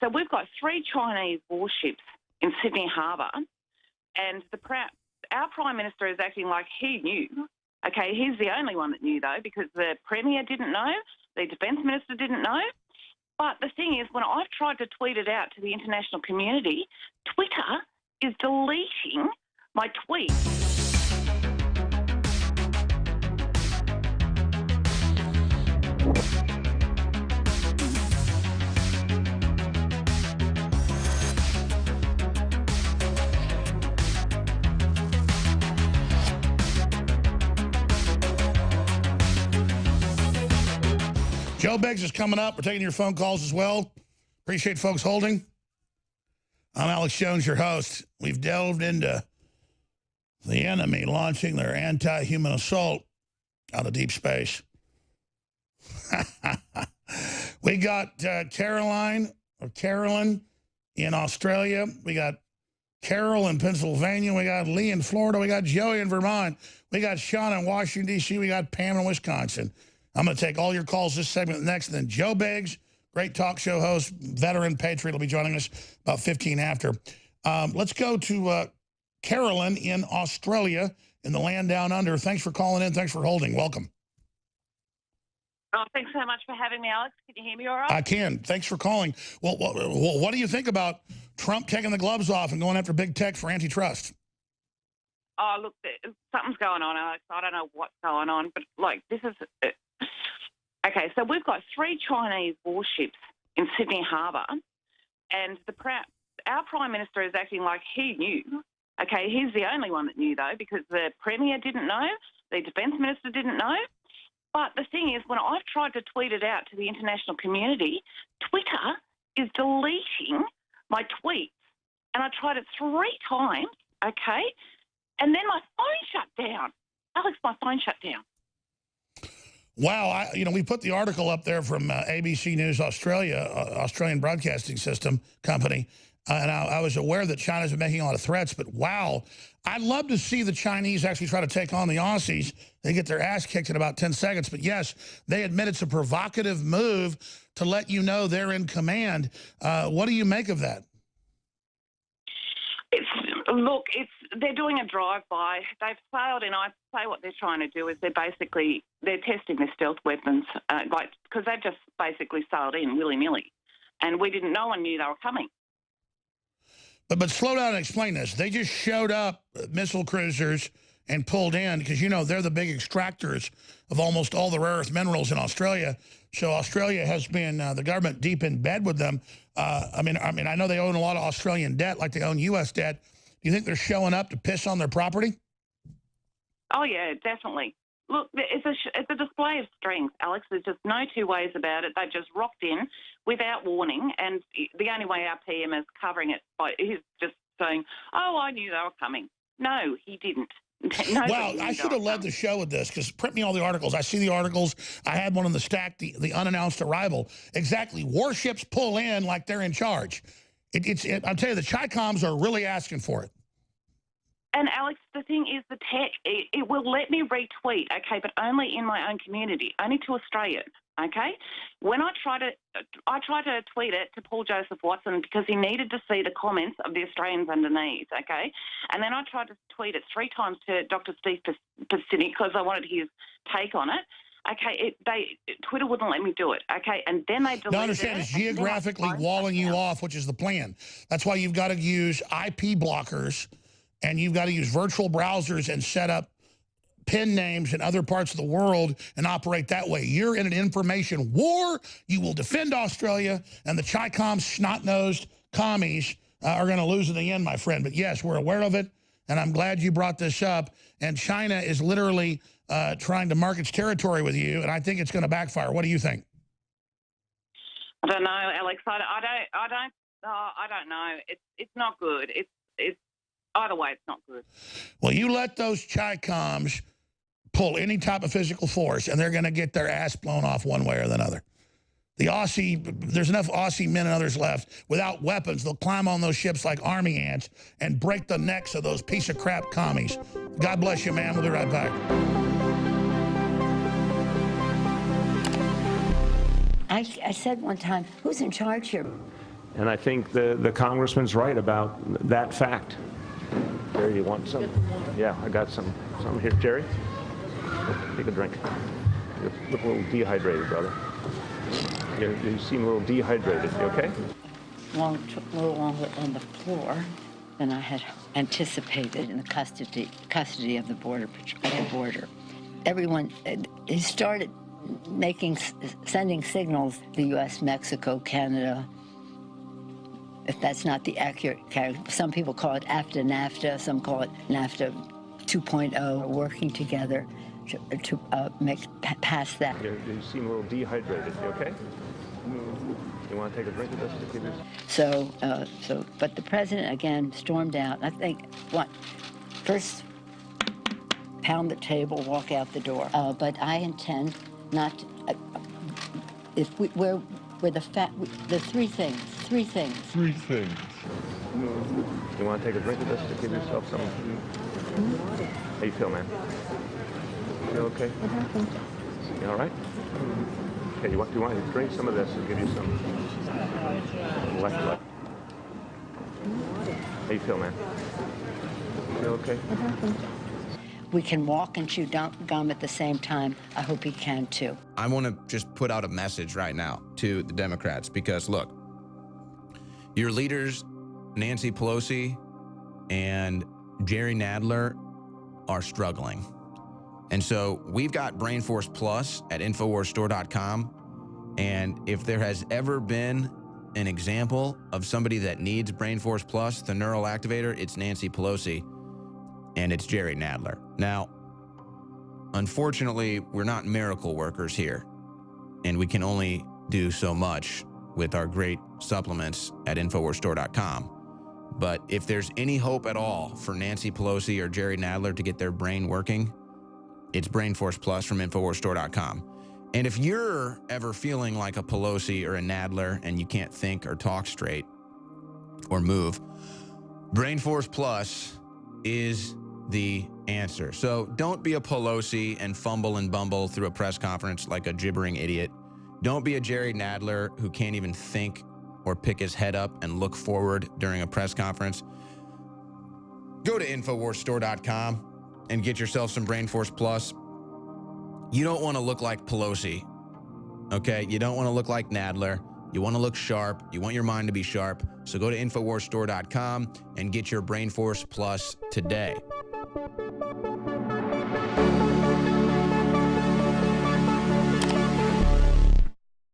So we've got 3 Chinese warships in Sydney Harbour, and our Prime Minister is acting like he knew. Okay, he's the only one that knew, though, because the Premier didn't know, the Defence Minister didn't know. But the thing is, when I've tried to tweet it out to the international community, Twitter is deleting my tweets. Joe Biggs is coming up. We're taking your phone calls as well. Appreciate folks holding. I'm Alex Jones, your host. We've delved into the enemy launching their anti-human assault out of deep space. We got Carolyn in Australia. We got Carol in Pennsylvania. We got Lee in Florida. We got Joey in Vermont. We got Sean in Washington, D.C. We got Pam in Wisconsin. I'm going to take all your calls this segment next. And then Joe Biggs, great talk show host, veteran patriot, will be joining us about 15 after. Let's go to Carolyn in Australia in the land down under. Thanks for calling in. Thanks for holding. Welcome. Oh, thanks so much for having me, Alex. Can you hear me all right? I can. Thanks for calling. Well, what do you think about Trump taking the gloves off and going after big tech for antitrust? Oh, look, something's going on, Alex. I don't know what's going on, but, like, this is... Okay, so we've got 3 Chinese warships in Sydney Harbour, and our Prime Minister is acting like he knew. Okay, he's the only one that knew, though, because the Premier didn't know, the Defence Minister didn't know. But the thing is, when I've tried to tweet it out to the international community, Twitter is deleting my tweets. And I tried it 3 times, okay? And then my phone shut down. Alex, my phone shut down. Wow, we put the article up there from ABC News Australia, Australian Broadcasting System Company, and I was aware that China's been making a lot of threats, but wow, I'd love to see the Chinese actually try to take on the Aussies. They get their ass kicked in about 10 seconds, but yes, they admit it's a provocative move to let you know they're in command. What do you make of that? They're doing a drive-by. They've failed, and I say what they're trying to do is they're testing their stealth weapons, because they've just basically sailed in willy-nilly, and no one knew they were coming. But slow down and explain this. They just showed up, missile cruisers, and pulled in because, they're the big extractors of almost all the rare earth minerals in Australia. So Australia has been, the government, deep in bed with them. I know they own a lot of Australian debt like they own U.S. debt. Do you think they're showing up to piss on their property? Oh, yeah, definitely. Look, it's a display of strength, Alex. There's just no two ways about it. They've just rocked in without warning, and the only way our PM is covering it is just saying, oh, I knew they were coming. No, he didn't. Well, I should have led the show with this because print me all the articles. I see the articles. I had one on the stack, the unannounced arrival. Exactly. Warships pull in like they're in charge. I'll tell you, the Chi-Coms are really asking for it. And, Alex, the thing is the tech, it will let me retweet, okay, but only in my own community, only to Australians, okay? When I try to tweet it to Paul Joseph Watson because he needed to see the comments of the Australians underneath, okay? And then I tried to tweet it 3 times to Dr. Steve Panicking because I wanted his take on it. Okay, Twitter wouldn't let me do it, okay? And then they deleted it. No, I understand. It's geographically walling you off, which is the plan. That's why you've got to use IP blockers, and you've got to use virtual browsers and set up PIN names in other parts of the world and operate that way. You're in an information war. You will defend Australia, and the Chi-Coms, snot-nosed commies are going to lose in the end, my friend. But, yes, we're aware of it, and I'm glad you brought this up. And China is literally trying to mark its territory with you, and I think it's going to backfire. What do you think? I don't know, Alex. I don't know. It's not good. It's either way, it's not good. Well, you let those Chi-Coms pull any type of physical force, and they're going to get their ass blown off one way or another. There's enough Aussie men and others left. Without weapons, they'll climb on those ships like army ants and break the necks of those piece of crap commies. God bless you, man. We'll be right back. I said one time, who's in charge here? And I think the congressman's right about that fact. Jerry, you want some? Yeah, I got some here. Jerry, take a drink. You look a little dehydrated, brother. You seem a little dehydrated. You okay? Took a little longer on the floor than I had anticipated in the custody of the border. Everyone, he started sending signals. The U.S., Mexico, Canada. If that's not the accurate character, some people call it after NAFTA, some call it NAFTA 2.0, working together to make past that. You seem a little dehydrated. You okay? You want to take a drink of this? But the president again stormed out. I think first pound the table, walk out the door. But I intend not to, the three things. You want to take a drink of this to give yourself some? How you feel, man? You okay? You all right? Okay, do you want to drink some of this and give you some electrolyte? How you feel, man? You okay? We can walk and chew gum at the same time. I hope he can too. I want to just put out a message right now to the Democrats because look, your leaders, Nancy Pelosi and Jerry Nadler, are struggling. And so we've got Brain Force Plus at InfoWarsStore.com. And if there has ever been an example of somebody that needs Brain Force Plus, the neural activator, it's Nancy Pelosi and it's Jerry Nadler. Now, unfortunately, we're not miracle workers here, and we can only do so much with our great supplements at InfoWarsStore.com. But if there's any hope at all for Nancy Pelosi or Jerry Nadler to get their brain working, it's Brain Force Plus from InfoWarsStore.com. And if you're ever feeling like a Pelosi or a Nadler and you can't think or talk straight or move, Brain Force Plus is the answer. So don't be a Pelosi and fumble and bumble through a press conference like a gibbering idiot. Don't be a Jerry Nadler who can't even think or pick his head up and look forward during a press conference. Go to InfoWarsStore.com and get yourself some Brain Force Plus. You don't want to look like Pelosi, okay? You don't want to look like Nadler. You want to look sharp. You want your mind to be sharp. So go to InfoWarsStore.com and get your Brain Force Plus today.